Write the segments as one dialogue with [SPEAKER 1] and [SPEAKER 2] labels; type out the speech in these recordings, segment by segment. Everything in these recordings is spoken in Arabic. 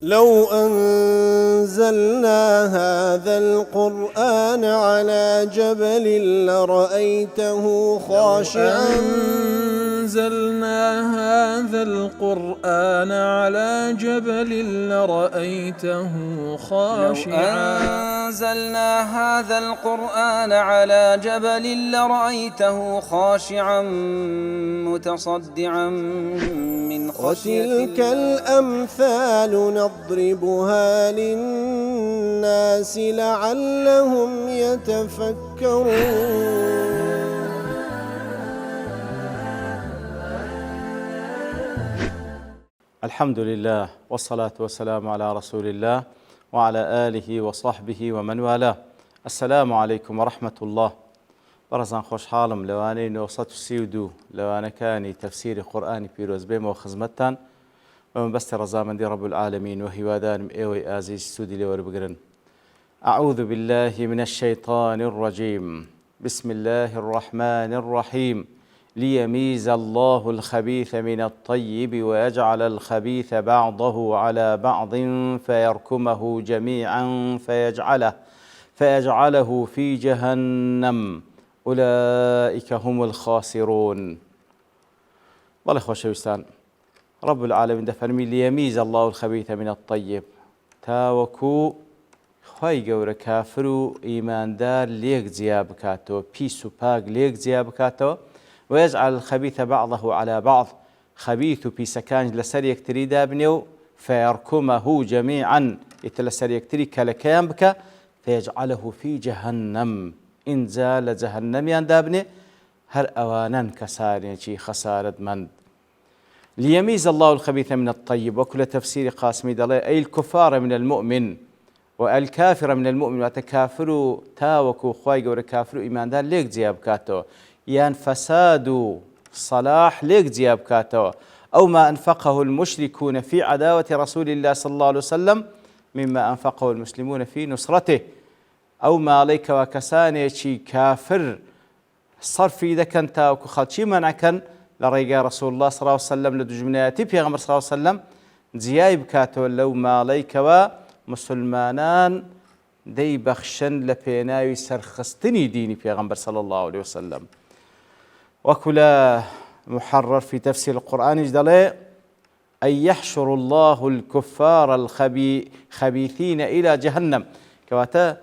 [SPEAKER 1] لو أنزلنا هذا القرآن على جبل لرأيته خاشعا
[SPEAKER 2] أنزلنا هذا القرآن على جبل لرأيته خاشعا
[SPEAKER 3] أنزلنا هذا القرآن على جبل لرأيته خاشعا متصدعا من خشية
[SPEAKER 1] وتلك الأمثال نضربها للناس لعلهم يتفكرون.
[SPEAKER 4] الحمد لله والصلاة والسلام على رسول الله وعلى آله وصحبه ومن والاه. السلام عليكم ورحمة الله. برزان خوش حالم لواني 932 لوانكاني تفسير قرآن بيروز بيم وخزمتان ومن بست رزامندي رب العالمين وهوادان ايوي آزيز سودي لور بقرن. أعوذ بالله من الشيطان الرجيم. بسم الله الرحمن الرحيم. ليميز الله الخبيث من الطيب ويجعل الخبيث بعضه على بعض فيركمه جميعا فيجعله في جهنم أولئك هم الخاسرون. والله خوشوستان رب العالمين دفرمي ليميز الله الخبيث من الطيب تاوكو خواهی گەورە کافر و ئیماندار لێک جیا بکاتەوە پیس و پاک لێک جیا بکاتەوە ويجعل الخبيث بعضه على بعض خبيث و پیسەکان لەسەر یەکتری دابنێ و فيركمه جميعا ئیتر لەسەر یەکتری کەلەکەیان بکە فيجعله في جهنم ئینجا لە جەهەنەمیان دابنێ هەر ئەوانن کەسانێکی خەسارەتمەند. ليميز الله الخبيث من الطيب وكل تفسير قاسمي دڵێ أي الكفار من المؤمن والكافر من المؤمن وتكافر تاوكو خواهی گەورە کافر و ئیماندار لێک جیا بکاتەوە یان فساد و صلاح لێک جیا بکاتەوە أو ما أنفقه المشركون في عداوة رسول الله صلى الله عليه وسلم مما أنفقه المسلمون في نصرته أو ماڵەی کەسانێکی کافر صرفی دەکەن تاوەکو خەڵکی مەنعکەن لە ڕێگای رسول الله صلى الله عليه وسلم لە دوژمنایەتی پێغەمبەر صلى الله عليه وسلم جیای بکاتەوە لەو ماڵەی مسلمانان دەیبەخشن لە پێناوی سەرخستنی دینی پێغەمبەر صلى الله عليه وسلم. وكلا محرر في تفسير القرآن دڵێ أن يحشر الله الكفار الخبيثين إلى جهنم كواتا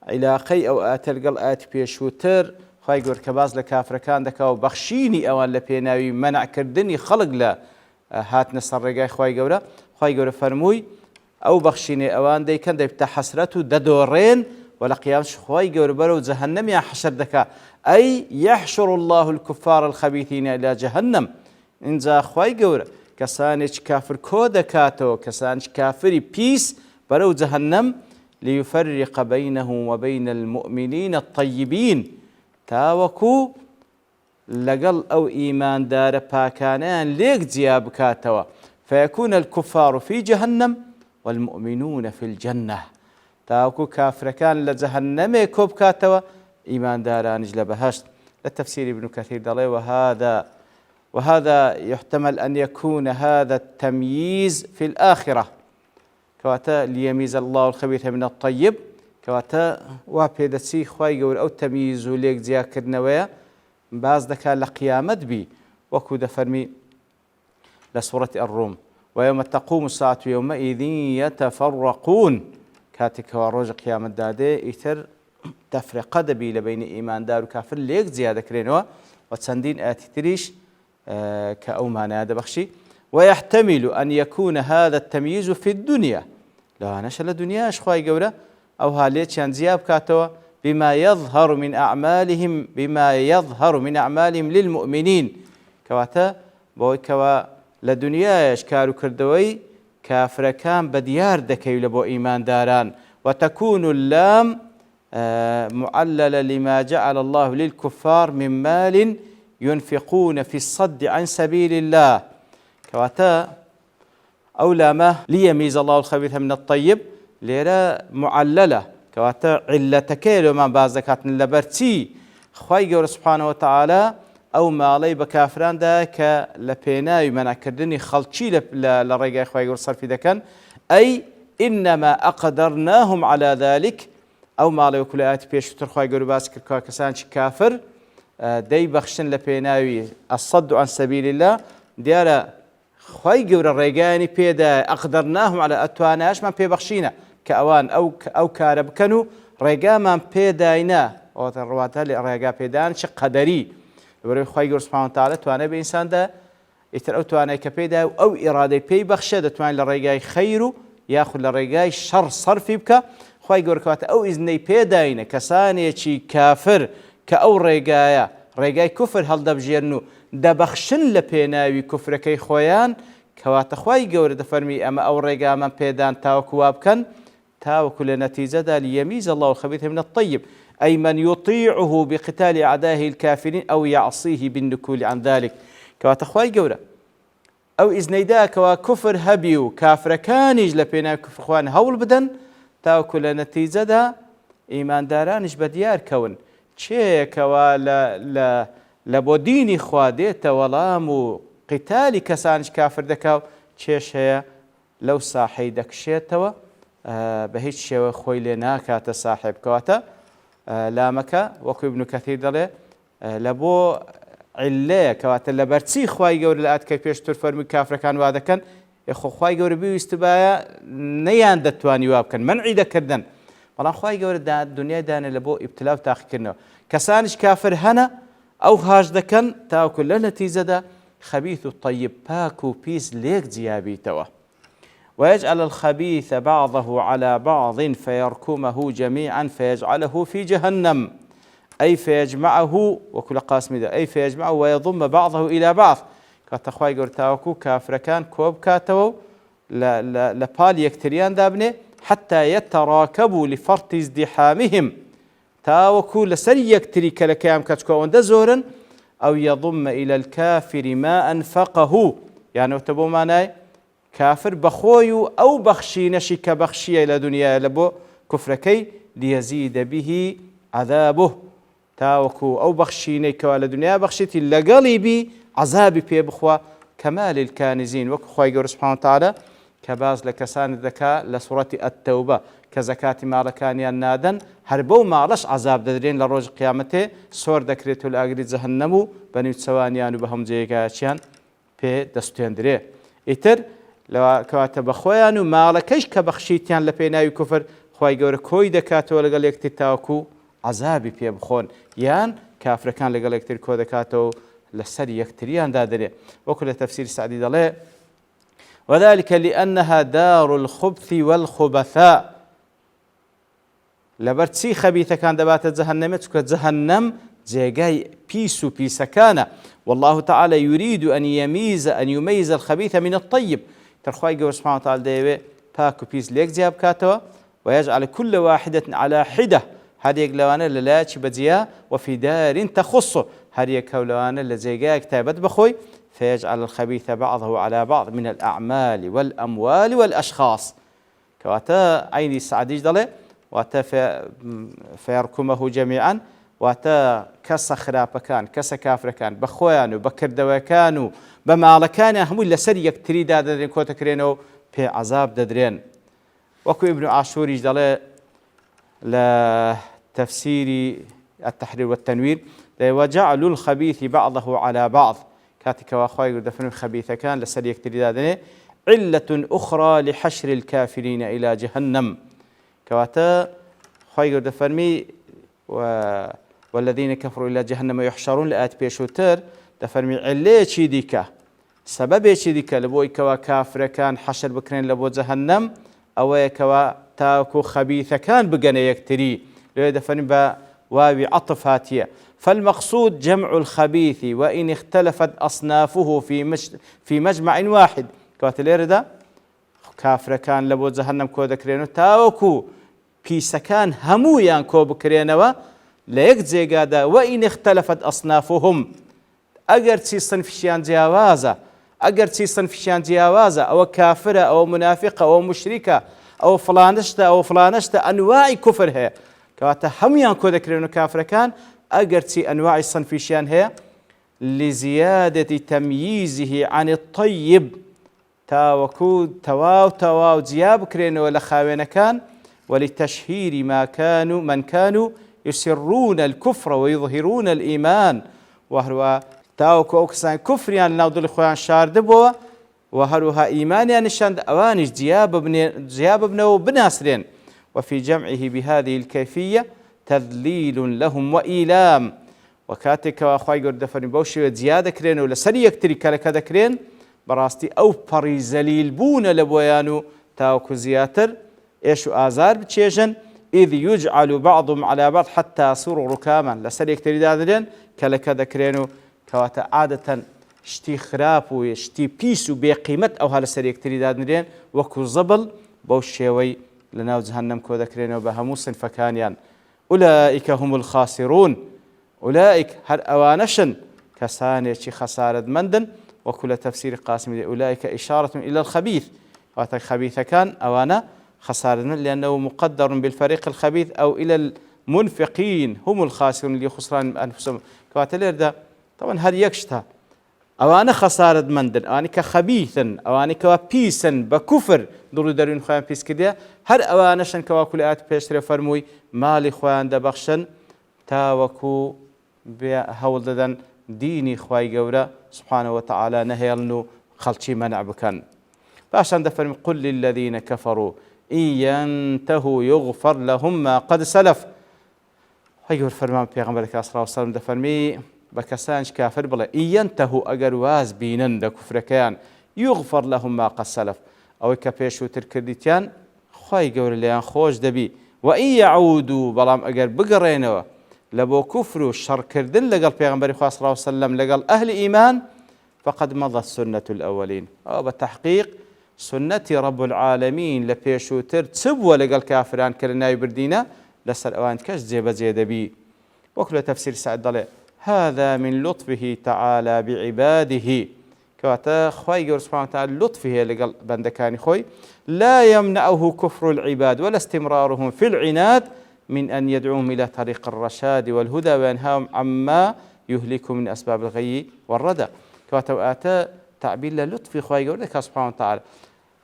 [SPEAKER 4] علاقەی ئەو ئاتە لەگەڵ ئاەتی پێشووتر خی گەورە کە باز لە کافرەکان دەکا و بەخشینی ئەوان لە پێناوی مەنعکردنی خەڵک لە هاتنە سەر ڕێگای خی گەورە فەرمووی ئەو بەخشینێ ئەوان دەیکەن دەبتە حەسرەت و دەدۆڕێن و لە قیامەتش خی گەورە بەرەو جەهەنەمیان حەشر دەکا. أي يحشر الله الكفار الخبيثين إلى جهنم إنجا خی گەورە کەسانێکی کافر کۆ دەکاتەوە کەسانێکی کافری پیس بەرەو جەهەنەم ليفرق بينهم وبين المؤمنين الطيبين تاوەکو لەگەڵ ئەو ئیماندارە پاکانیان لێک جیا بکاتەوە فيكون الكفار في جهنم والمؤمنون في الجنة تاوەکو کافرەکان لە جەهەنەمێ کۆ بکاتەوە ئیماندارانیش لە بەهەشت. للتفسير ابن كثير دڵێ وهذا يحتمل أن يكون هذا التمييز في الآخرة كواتا ليميز الله الخبيث من الطيب كواتا وابيدسي خواهی گەورە ئەو تەمییز و لێک جیاکردنەوەیە باز دەکات لە قیامەت بی وەکو دەفەرمی لە سوورەتی الروم ويوم تقوم الساعة يومئذ يتفرقون کاتێکەوە ڕۆژە قیامەتدا دێ ئیتر تەفرقە دەبی لە بینی ئیماندار و کافر لێک جیا دەکرێنەوە و چەندین ئاەتی تریش کە ئەو مانایە دەبەخشی. ويحتمل أن يكون هذا التمييز في الدنيا لەوانەشە لە دنیاش خی گەورە ئەو هالێکیان جیا بکاتەوە بما يظهر من أعمالهم للمؤمنين کەواتە بۆی کەوە لە دنیایش کاروکردەوەی کافرەکان بەدیار دەکەوی لە بۆ ئیمانداران وتكون اللام معللة لما جعل الله للكفار من مال ينفقون في الصد عن سبيل الله كواتا أو لامه ليميز الله الخبيث من الطيب ليرى معللة كواتا علتكي لما بازكات لبرتي خواهی گەورە سبحانه وتعالى ئەو ماڵەی بە کافراندا کە لە پێناوی مەناکردنی خەڵکی لە ڕێگای خی گەورە سەرفی دەکەن أي إنما أقدرناهم على ذلك أو ما لو كل آيات بيشتر خواهي قولوا باسكر كسانش كافر دي بخشن لبيناوي الصد عن سبيل الله ديارا خواهي قولوا الرقاني بيدا أقدرناهم على أتواناش من بيبخشينا كأوان أو كاربكنو رقا من بيداينا وترواتها لرقا بيدان شق قدري وري خواهي قولوا سبحانه وتعالى توانا بإنسان دا يتر أو تواناي كبيدا أو إرادة بيبخشة توان لرقاي خيرو ياخذ لرقاي شر صرفي بك خواهي قولوا كواتا أو إذني بيداينا كساني كافر كأو رقايا رقاي كفر هل دبجيرنو دبخشن لبيناوي كفر كي خويان كواتا خواهي قولوا دفرمي أما أو رقا من بيدان تاوكواب كان تاوكو لنتيجة دا ليميز الله الخبيث من الطيب أي من يطيعه بقتال أعدائه الكافرين أو يعصيه بالنكول عن ذلك كواتا خواهي قولوا أو إذني دا كوا كفر هبيو كافر كانيج لبيناوي كفر خوان هول بدن تاوكو لنتيجة دا إيمان دارانش بديار كون چه كوا لبو ديني خواديتا ولامو قتالي كسانش كافر دكاو چيش هيا لو صاحي دكشيتوا بهيج شيء خوي لناكا تصاحب كواتا لامكا وكو ابن كثير دله لبو علة كواتا لبرتسي خواي قور الآت كي بيشتر فرمي كافر كان وادا كان يخو خواي قور بيو استبايا نيان دتواني واب كان منعي دكردن والله خواي قور دا الدنيا دانا لبو ابتلاو تاخي كرنو كسانش كافر هنا أو هاج دكن تاو كل نتيجة دا خبيث الطيب باكو بيس ليك زيابي توا ويجعل الخبيث بعضه على بعض فيركمه جميعا فيجعله في جهنم أي فيجمعه وكل قاسم دا أي فيجمعه ويضم بعضه إلى بعض كاتخواي قور تاوكو كافر كان كوب كاتو لبال يكتريان دابني حتى يتراكبوا لفرط ازدحامهم تاوكو لسري يكتري كلكام كاتكوان دا زورا أو يضم إلى الكافر ما أنفقه يعني وتبو معناي كافر بخويو أو بخشينشي كبخشي إلى دنيا لبو كفركي ليزيد به عذابه تاوكو أو بخشيني كوالا دنيا بخشيتي لقلبي عذابي بي بخوا كمال الكانزين وكخواي قول سبحانه وتعالى كباز لكسان الذكاء لسورة التوبة كزكاة مالكاني النادن هربو مالش عذاب ددرين لروج قيامته سور دكريتو الأقري زهنمو بني تسوانيانو بهم جيكاتشيان بي دستوين دري إتر لو كاتب خويانو مالكش كبخشيتيان لبيناوي كفر خواي قول كوي دكاتو لقل يكتتاوكو عذابي بي بخون يان كافر كان لقل يكتر كو دكاتو لسري يكتريان دادري وكل تفسير سعدي دالي وذلك لأنها دار الخبث والخبثاء لبرتسي خبيثة كان دبات جهنم جهنم زيغاي بيسو بيسكانا والله تعالى يريد أن يميز الخبيث من الطيب ترخواي قول سبحانه وتعالى ديوي باكو بيس ليك زياب كاتوا ويجعل كل واحدة على حدة هذه يقلوانا للاش بزيا وفي دار تخصه هذه يقلوانا لزيغاي كتابت بخوي فيجعل الخبيث بعضه على بعض من الأعمال والأموال والأشخاص كواتا عيني السعديج دلي واتا فيركمه جميعا واتا كس خرابكان كس كافركان بخوانو بكردوكانو بمالكان هم اللي سريك تريد دادرين كوتا كرينو في عذاب دادرين وكو ابن عاشور دلي لتفسير التحرير والتنوير وجعلوا الخبيث بعضه على بعض كاتك واخوي دفن خبيثة كان لسريك تريدادني علة أخرى لحشر الكافرين إلى جهنم كواتا خوي دفرمي والذين كفروا إلى جهنم يحشرون لآت بيشوتر دفرمي علة شيديكا سبب شيديكا لبوي كوا كافر كان حشر بكرين لبو جهنم أو كوا تاكو خبيثة كان بقنا يكتري لو دفرمي بواوي عطف هاتية فالمقصود جمع الخبيث وإن اختلفت أصنافه في مجمع واحد كواتلير دا كافر كان لبو جهنم كو دكرينو تاوكو بيسكان همويان كو بكرينو ليك زيقادا وإن اختلفت أصنافهم أجر تي صنفشيان جاوازا أجر تي صنفشيان جاوازا أو كافرة أو منافقة أو مشركة أو فلانشتا أنواع كفرها كواتا هميان كو دكرينو كافر كان أجرتي أنواع الصنفيشان هي لزيادة تمييزه عن الطيب تاوەکو تەواو جیا بکرێنەوە لە خاوێنەکان ولتشهير من كانوا يسرون الكفر ويظهرون الإيمان وهروها تاوەکو ئەو کەسان کوفریان لەناو دڵی خۆیان شاردبووە و هەروها ئیمانیان نیشاند ئەوانیش جیا ببنەوە بناسرێن وفي جمعه بهذه الكيفية تذليل لهم وإيلام وكاتك وأخوي قرد دفن بوشي زيادة كرين ولا سري يكتري كالكا دكرين براستي أو بري زليل بون لبويانو تاوكو زياتر إيشو آزار بتشيجن إذ يجعل بعضهم على بعض حتى صوروا ركاما لسري يكتري دادرين كالكا دكرينو كواتا عادة شتي خراب وشتي بيسو بقيمة أو هلا سري يكتري دادرين وكو زبل بوشيوي لناو جهنم كو دكرينو بهمو صنفكانيان أولئك هم الخاسرون أولئك هر أوانشن كسانيشي خسارة مندن وكل تفسير قاسم أولئك إشارة إلى الخبيث خبيث كان أوانا خسارة لأنه مقدر بالفريق الخبيث أو إلى المنفقين هم الخاسرون اللي خسران أنفسهم كواتلير ده طبعا هر يكشتها أوانا خسارة مندن أوانا كخبيثا أوانا كوابيسا بكفر دورو دارين خوان بيس كده هر أوانشن كواكل آت بيشتري فرموي مالي خوان دبخشن تاوكو بهول ددن ديني خواي قورا سبحانه وتعالى نهيلنو خلشي منع بكن باشان دفرم قل للذين كفروا إن ينتهوا يغفر لهم ما قد سلف هيقول فرمان بيغمبر صلى الله عليه وسلم دفرمي بكسانش كافر بلا إن ينتهوا أجر واز بينن دكفر كان يغفر لهم ما قد سلف أو كبيشو تركديتيان خواي قورا ليان خوش دبي وإن يعودوا بلام أجر بقرينوا لبو كفر والشر كردن لقال بيغمبر صلى الله عليه وسلم لقال أهل إيمان فقد مضت سنة الأولين أو بالتحقيق سنة رب العالمين لبيشو ترتسبوا لقال كافران كلنا يبردينا لسر أوان كش زيب بي وكل تفسير سعد ضلع هذا من لطفه تعالى بعباده كواتا خوي سبحانه وتعالى لطفه لقال بندكاني خوي لا يمنعه كفر العباد ولا استمرارهم في العناد من أن يدعوهم إلى طريق الرشاد والهدى وينهاهم عما يهلكهم من أسباب الغي والردى كواتا آتا تعبير للطف خوي لك سبحانه وتعالى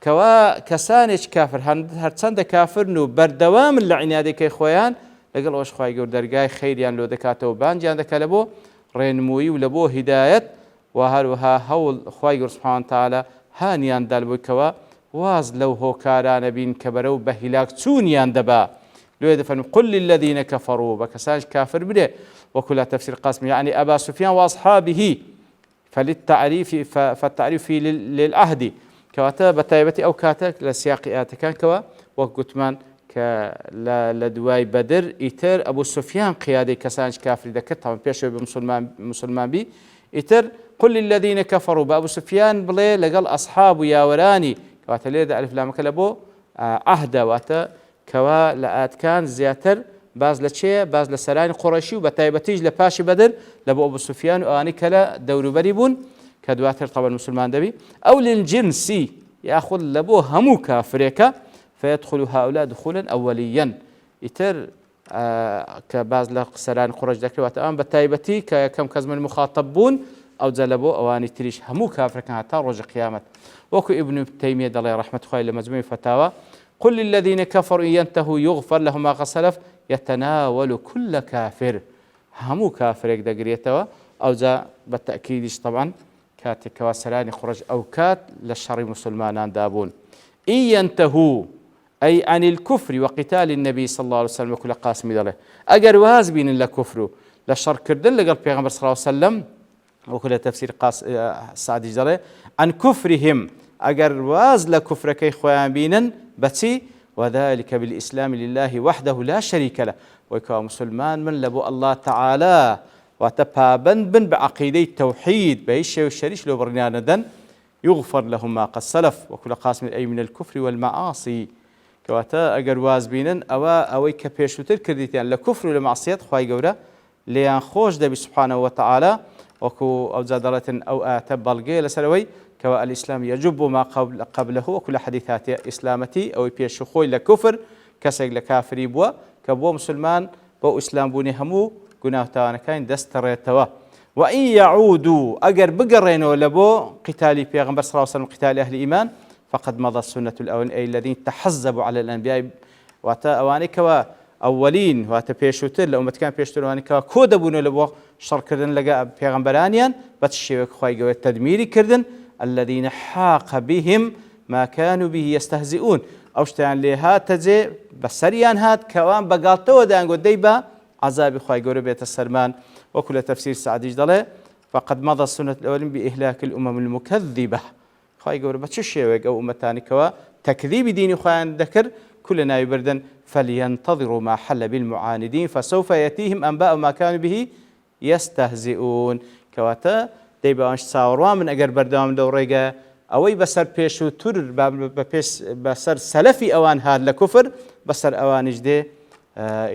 [SPEAKER 4] كوا كسانش كافر هرتسند كافر نو بردوام العنادي كي خويان لقال واش خوي يقول درجاي خيريان لو دكاتو بانجان دكالبو رينموي ولبو هداية وهروها هول خوي سبحانه وتعالى هانيان دالبو كوا واز لو هو كاران بين كبرو بهلاك تونيان دبا لو يدفن قل للذين كفروا بكسانش كافر بده وكل تفسير قاسم يعني أبا سفيان وأصحابه فالتعريف للعهد كواتا بتايبتي أو كاتا لسياقيات كان كوا وقتمان لدواي بدر إتر أبو سفيان قيادي كسانش كافر دكت طبعا بيشوا بمسلمان بي إتر قل للذين كفروا بأبو سفيان بلي لقال أصحاب يا وراني كواتا ليد ألف لام كلبو عهد واتا كوا لآت كان زياتر باز لشيء باز لسران قريشي وبتايبتيج لباشي بدر لبو أبو سفيان وآني كلا دور بريبون كدواتر طبعا المسلمان دبي أو للجنسي يأخذ لبو همو كافريكا فيدخل هؤلاء دخولا أوليا يتر كباز لسران قريش ذكر واتأم بتايبتي كم كزم المخاطبون أو زلبو أواني تريش همو كافريكا حتى رجع قيامة وكو ابن تيمية الله رحمة الله لمجموع فتاوى قل للذين كفروا إن ينتهوا يغفر لهم ما قد سلف يتناول كل كافر همو كافر يقدر أو ذا بالتأكيد طبعا كاتك وسلاني خرج أو كات للشر مسلمان دابون إن ينتهوا أي عن الكفر وقتال النبي صلى الله عليه وسلم وكل قاسم له أجر واز بين الكفر للشر كردن لقال بيغمبر صلى الله عليه وسلم وكل تفسير سعد جلال عن كفرهم أجر واز لكفر كي خوان بينن بتي وذلك بالإسلام لله وحده لا شريك له ويكون مسلمان من لبو الله تعالى وتبابن بن بعقيدة التوحيد بهيش والشريش لو برنانا دن يغفر لهم ما قد سلف وكل قاسم أي من الكفر والمعاصي كواتا أجر واز بينن أو كبيش وتركديتين لكفر ولمعصية خواي جورا ليان خوش دبي سبحانه وتعالى وكو أو زادرة أو آتب الجيل لسلوي كوا الإسلام يجب ما قبله وكل حديثات إسلامتي أو بيش خوي لكفر كسر لكافري بوا كبوا مسلمان بو إسلام بوني همو قناه تانا كاين دستريتوا وإن يعودوا أجر بقرين ولبو قتال پیغمبر صلى الله عليه وسلم قتال أهل الإيمان فقد مضى السنة الأولين أي الذين تحزبوا على الأنبياء واتا أوانك أولين واتا بيشوتر لأمة كان بيشوتر أوانك كودبون لبو شر كردن لقى پیغمبرانيان بتشيوك خواهي قوي تدميري كردن الذين حاق بهم ما كانوا به يستهزئون أوشتان لها تجي بسريان هات كوان بقالتو دانقو ديبا عذاب خواهي قوي بيت السلمان وكل تفسير سعدي جدله فقد مضى السنة الأولين بإهلاك الأمم المكذبة خواهي قوي بتشيوك أو أمتاني كوا تكذيب دين خواهي ذكر كلنا يبردن فلينتظروا ما حل بالمعاندين فسوف يأتيهم أنباء ما كانوا به يستهزئون كواتا ديبا أنش ساوروان من أجر بردوام دوريقا أوي بسر بيشو تور بسر سلفي أوان هاد لكفر بسر أوان جدي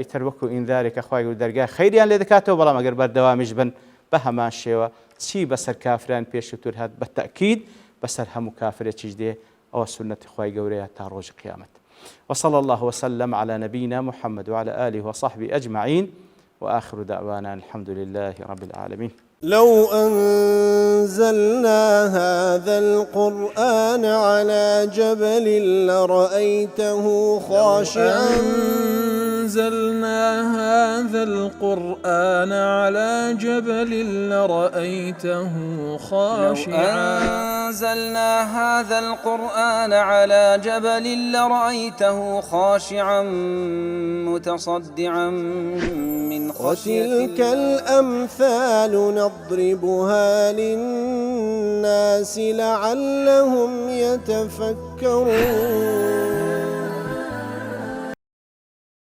[SPEAKER 4] يتروكوا إن ذلك أخوائي ودرجة خيريان لذكاته والله ما أجر بردوامش بن بهمان شيوا شي بسر كافران بيشو تور هاد بالتأكيد بسر هم كافر جدي أو سنة أخوائي قوريا تاروج قيامة وصلى الله وسلم على نبينا محمد وعلى آله وصحبه أجمعين وآخر دعوانا الحمد لله رب العالمين.
[SPEAKER 1] لو أنزلنا هذا القرآن على جبل لرأيته خاشعا
[SPEAKER 2] أنزلنا هذا القرآن على جبل لرأيته خاشعا
[SPEAKER 3] أنزلنا هذا القرآن على جبل لرأيته خاشعا متصدعا من خشية الله
[SPEAKER 1] وتلك الأمثال نضربها للناس لعلهم يتفكرون